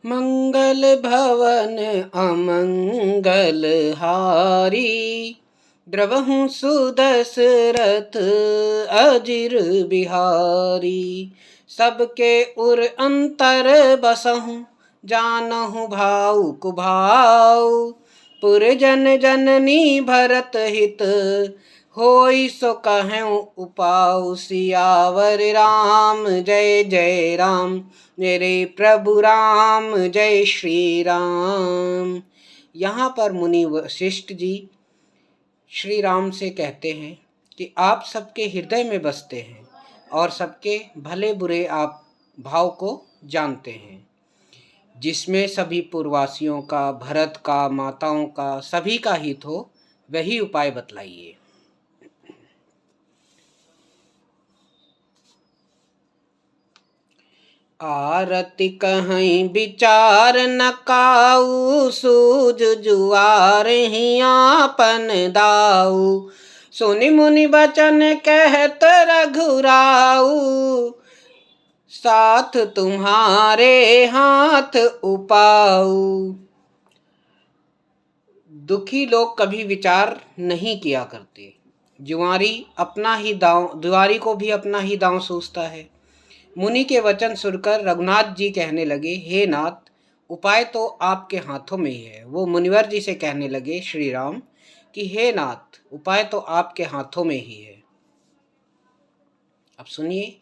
मंगल भवन अमंगल हारी, द्रवहु सुदशरथ अजिर बिहारी। सबके उर अंतर बसहु, जानहु भावुक भाव। पुरजन जननी भरत हित, होई सो कहूँ उपाउ। सियावर राम जय जय राम, मेरे प्रभु राम जय श्री राम। यहाँ पर मुनि वशिष्ठ जी श्री राम से कहते हैं कि आप सबके हृदय में बसते हैं और सबके भले बुरे आप भाव को जानते हैं, जिसमें सभी पूर्ववासियों का, भरत का, माताओं का, सभी का हित हो, वही उपाय बतलाइए। आरती कहीं विचार न काऊ, सूझ जुआर ही आपन दाऊ। सुनि मुनि बचन कहत रघुराऊ, साथ तुम्हारे हाथ उपाऊ। दुखी लोग कभी विचार नहीं किया करते। जुआरी अपना ही दांव, दुआरी को भी अपना ही दांव सूझता है। मुनि के वचन सुनकर रघुनाथ जी कहने लगे, हे नाथ, उपाय तो आपके हाथों में ही है। वो मुनिवर जी से कहने लगे श्री राम कि हे नाथ, उपाय तो आपके हाथों में ही है। अब सुनिए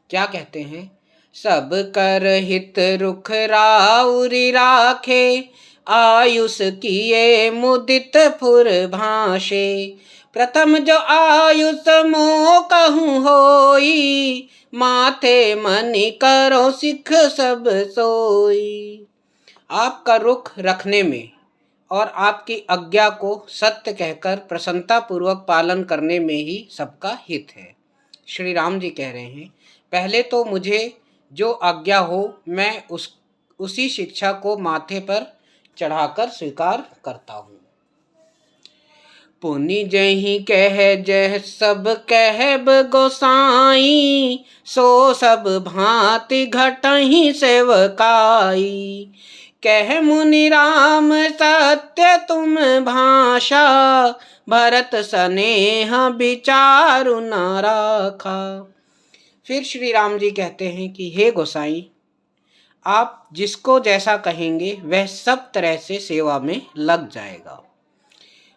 क्या कहते हैं। सब कर हित रुख राउरी राखे, आयुष किए मुदित फुर भाषे। प्रथम जो आयुष मो कहूँ होई, माथे मनि करो सिख सब सोई। आपका रुख रखने में और आपकी आज्ञा को सत्य कहकर प्रसन्नता पूर्वक पालन करने में ही सबका हित है। श्री राम जी कह रहे हैं, पहले तो मुझे जो आज्ञा हो मैं उसी शिक्षा को माथे पर चढ़ाकर स्वीकार करता हूँ। पुनि जही कह जह सब कहब गोसाई, सो सब भांति घटहि सेवकाई। कह मुनि राम सत्य तुम भाषा, भरत स्नेह विचारु न राखा। फिर श्री राम जी कहते हैं कि हे गोसाई, आप जिसको जैसा कहेंगे वह सब तरह से सेवा में लग जाएगा।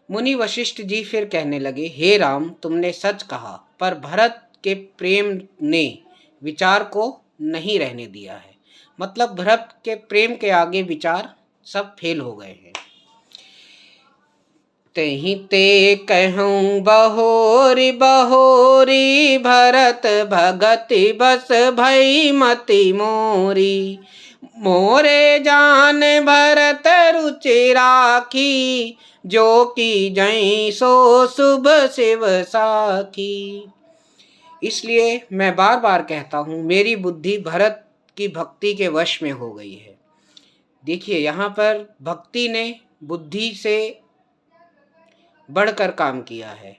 मुनि वशिष्ठ जी फिर कहने लगे, हे राम, तुमने सच कहा, पर भरत के प्रेम ने विचार को नहीं रहने दिया है। मतलब भरत के प्रेम के आगे विचार सब फेल हो गए हैं। तेहि ते कहूँ बहोरी बहोरी, भरत भगति बस भई मति मोरी। मोरे जान भरत रुचि राखी, जो की जई सो शुभ शिव साखी। इसलिए मैं बार बार कहता हूँ, मेरी बुद्धि भरत की भक्ति के वश में हो गई है। देखिए यहाँ पर भक्ति ने बुद्धि से बढ़कर काम किया है,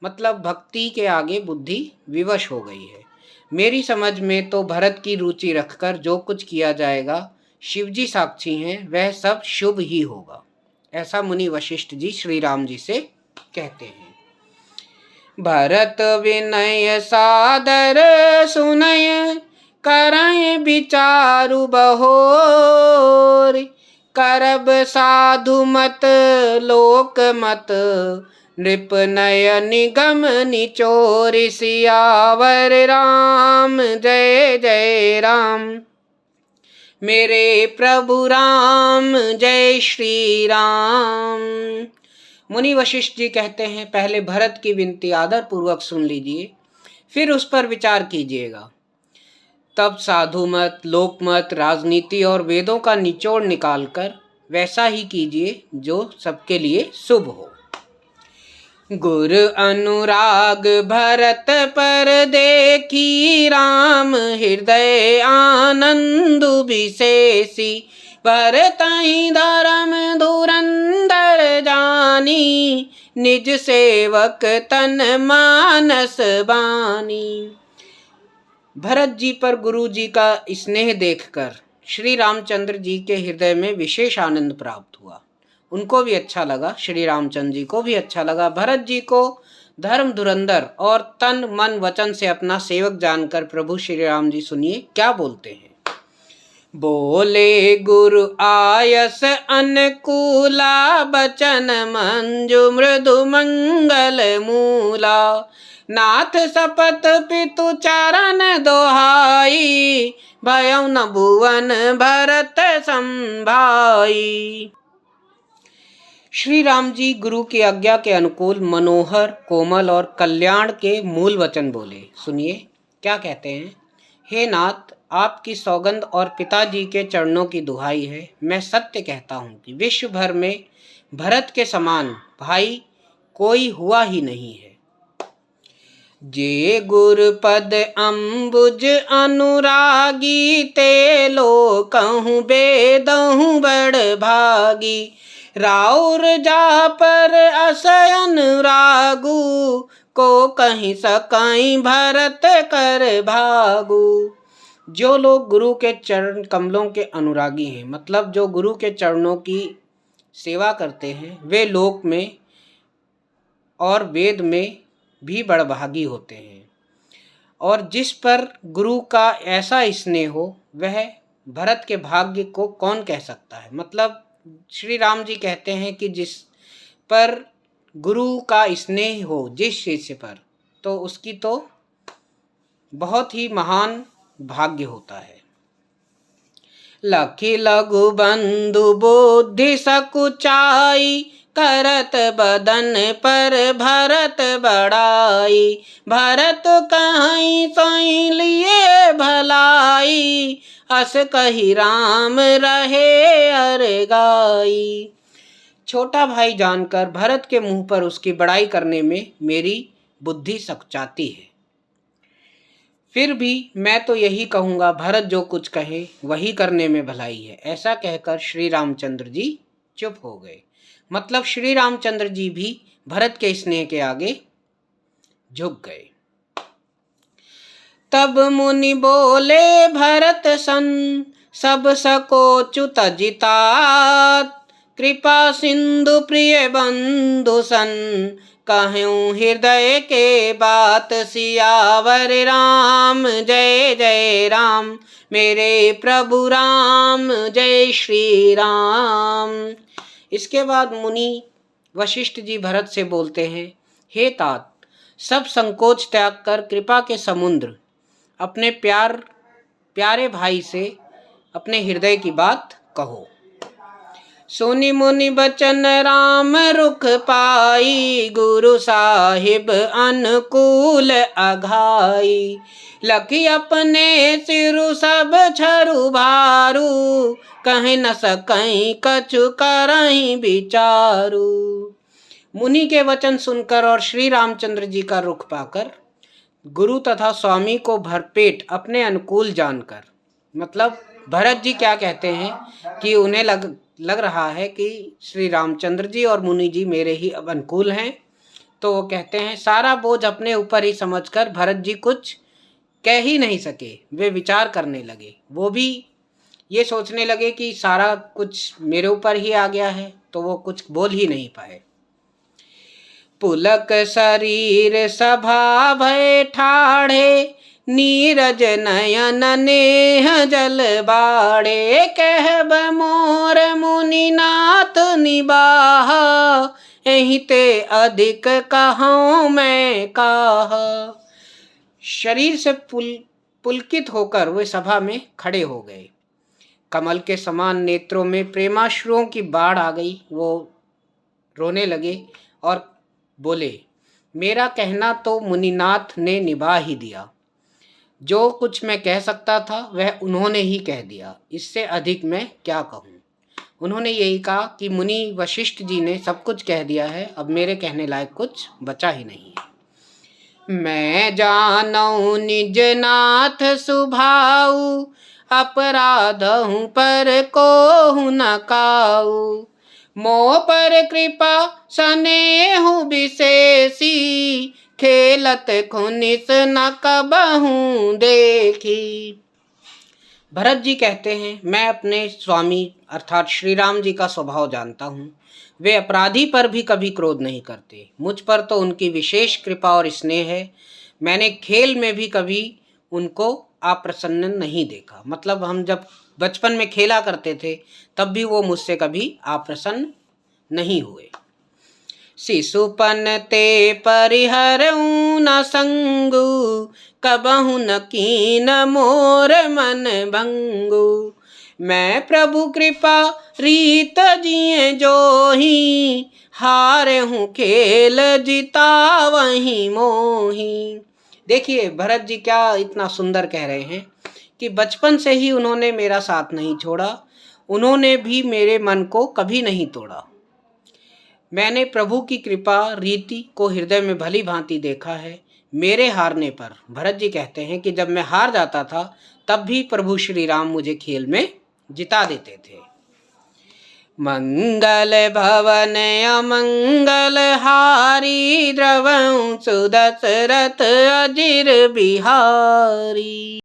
मतलब भक्ति के आगे बुद्धि विवश हो गई है। मेरी समझ में तो भरत की रुचि रखकर जो कुछ किया जाएगा, शिवजी साक्षी हैं, वह सब शुभ ही होगा। ऐसा मुनि वशिष्ठ जी श्री राम जी से कहते हैं। भरत विनय सादर सुनय, करय विचारु बहोर। करब साधु मत लोक मत, नृप नय निगम निचोर। सियावर राम जय जय राम, मेरे प्रभु राम जय श्री राम। मुनि वशिष्ठ जी कहते हैं, पहले भरत की विनती आदर पूर्वक सुन लीजिए, फिर उस पर विचार कीजिएगा। तब साधु मत, लोक मत, राजनीति और वेदों का निचोड़ निकालकर वैसा ही कीजिए जो सबके लिए शुभ हो। गुर अनुराग भरत पर देखी, राम हृदय आनंद विशेषी। भरतहि धर्म धुरंधर जानी, निज सेवक तन मानस बानी। भरत जी पर गुरु जी का स्नेह देखकर श्री रामचंद्र जी के हृदय में विशेष आनंद प्राप्त हुआ। उनको भी अच्छा लगा, श्री रामचंद्र जी को भी अच्छा लगा। भरत जी को धर्म धुरंधर और तन मन वचन से अपना सेवक जानकर प्रभु श्री राम जी सुनिए क्या बोलते हैं। बोले गुरु आयस अनुकूला, बचन मंजु मृदु मंगल मूला। नाथ सपत पितु चरण दोहाई, भयउ न भुवन भरत संभाई। श्री राम जी गुरु की आज्ञा के अनुकूल मनोहर, कोमल और कल्याण के मूल वचन बोले। सुनिए क्या कहते हैं। हे नाथ, आपकी सौगंध और पिताजी के चरणों की दुहाई है। मैं सत्य कहता हूँ कि विश्व भर में भरत के समान भाई कोई हुआ ही नहीं है। जे गुरपद अम्बुज अनुरागी, ते लोकहु बेदहु बड़ भागी। राउर जा पर असय अनुरागु, को कहीं सकई भरत कर भागु। जो लोग गुरु के चरण कमलों के अनुरागी हैं, मतलब जो गुरु के चरणों की सेवा करते हैं, वे लोक में और वेद में भी बड़भागी होते हैं। और जिस पर गुरु का ऐसा स्नेह हो, वह भरत के भाग्य को कौन कह सकता है। मतलब श्री राम जी कहते हैं कि जिस पर गुरु का स्नेह हो जिस शिष्य पर, तो उसकी तो बहुत ही महान भाग्य होता है। लखी लघु बंधु बुद्धि सकुचाई, करत बदन पर भरत बड़ाई। भरत कहीं सोई लिए भलाई, अस कही राम रहे अरगाई। छोटा भाई जानकर भरत के मुंह पर उसकी बड़ाई करने में मेरी बुद्धि सकुचाती है। फिर भी मैं तो यही कहूँगा, भरत जो कुछ कहे वही करने में भलाई है। ऐसा कहकर श्री रामचंद्र जी चुप हो गए। मतलब श्री रामचंद्र जी भी भरत के स्नेह के आगे झुक गए। तब मुनि बोले भरत सन, सब सकोचु तजितात। कृपा सिंधु प्रिय बंधु सन, कहूँ हृदय के बात। सियावर राम जय जय राम, मेरे प्रभु राम जय श्री राम। इसके बाद मुनि वशिष्ठ जी भरत से बोलते हैं, हे तात, सब संकोच त्याग कर कृपा के समुद्र अपने प्यारे भाई से अपने हृदय की बात कहो। सुनि मुनि बचन राम रुख पाई, गुरु साहिब अनुकूल अघाई। लखी अपने सिरु सब छरु भारू, कहीं न सकहीं कछु करहीं विचारू। मुनि के वचन सुनकर और श्री रामचंद्र जी का रुख पाकर गुरु तथा स्वामी को भरपेट अपने अनुकूल जानकर, मतलब भरत जी क्या कहते हैं कि उन्हें लग रहा है कि श्री रामचंद्र जी और मुनि जी मेरे ही अब अनुकूल हैं, तो वो कहते हैं सारा बोझ अपने ऊपर ही समझकर भरत जी कुछ कह ही नहीं सके। वे विचार करने लगे, वो भी ये सोचने लगे कि सारा कुछ मेरे ऊपर ही आ गया है, तो वो कुछ बोल ही नहीं पाए। पुलक शरीर सभा भय ठाढ़े, नीरज नयन नेह जल बाड़े। कहब मोर मुनिनाथ निबाह, एहि ते अधिक कहूँ मैं काह। शरीर से पुलकित होकर वे सभा में खड़े हो गए। कमल के समान नेत्रों में प्रेमाश्रुओं की बाढ़ आ गई। वो रोने लगे और बोले, मेरा कहना तो मुनिनाथ ने निभा ही दिया। जो कुछ मैं कह सकता था वह उन्होंने ही कह दिया, इससे अधिक मैं क्या कहूँ। उन्होंने यही कहा कि मुनि वशिष्ठ जी ने सब कुछ कह दिया है, अब मेरे कहने लायक कुछ बचा ही नहीं है। मैं जानऊ निज नाथ सुभाऊ, अपराधहूँ पर कोहु न काऊ। मोह पर कृपा स्नेहु विशेषी, खेलत खुनिस न कबहूँ देखी। भरत जी कहते हैं, मैं अपने स्वामी अर्थात श्री राम जी का स्वभाव जानता हूँ। वे अपराधी पर भी कभी क्रोध नहीं करते। मुझ पर तो उनकी विशेष कृपा और स्नेह है। मैंने खेल में भी कभी उनको अप्रसन्न नहीं देखा। मतलब हम जब बचपन में खेला करते थे तब भी वो मुझसे कभी अप्रसन्न नहीं हुए। शिशुपन ते परिहरऊ न संगु, कबहु न कीन मोर मन भंगु। मैं प्रभु कृपा रीत जिए जोही, हारे हूँ खेल जिता वही मोही। देखिए भरत जी क्या इतना सुंदर कह रहे हैं कि बचपन से ही उन्होंने मेरा साथ नहीं छोड़ा, उन्होंने भी मेरे मन को कभी नहीं तोड़ा। मैंने प्रभु की कृपा रीति को हृदय में भली भांति देखा है। मेरे हारने पर, भरत जी कहते हैं कि जब मैं हार जाता था तब भी प्रभु श्री राम मुझे खेल में जिता देते थे। मंगल भवन अमंगल हारी, द्रवं सुदशरथ अजिर बिहारी।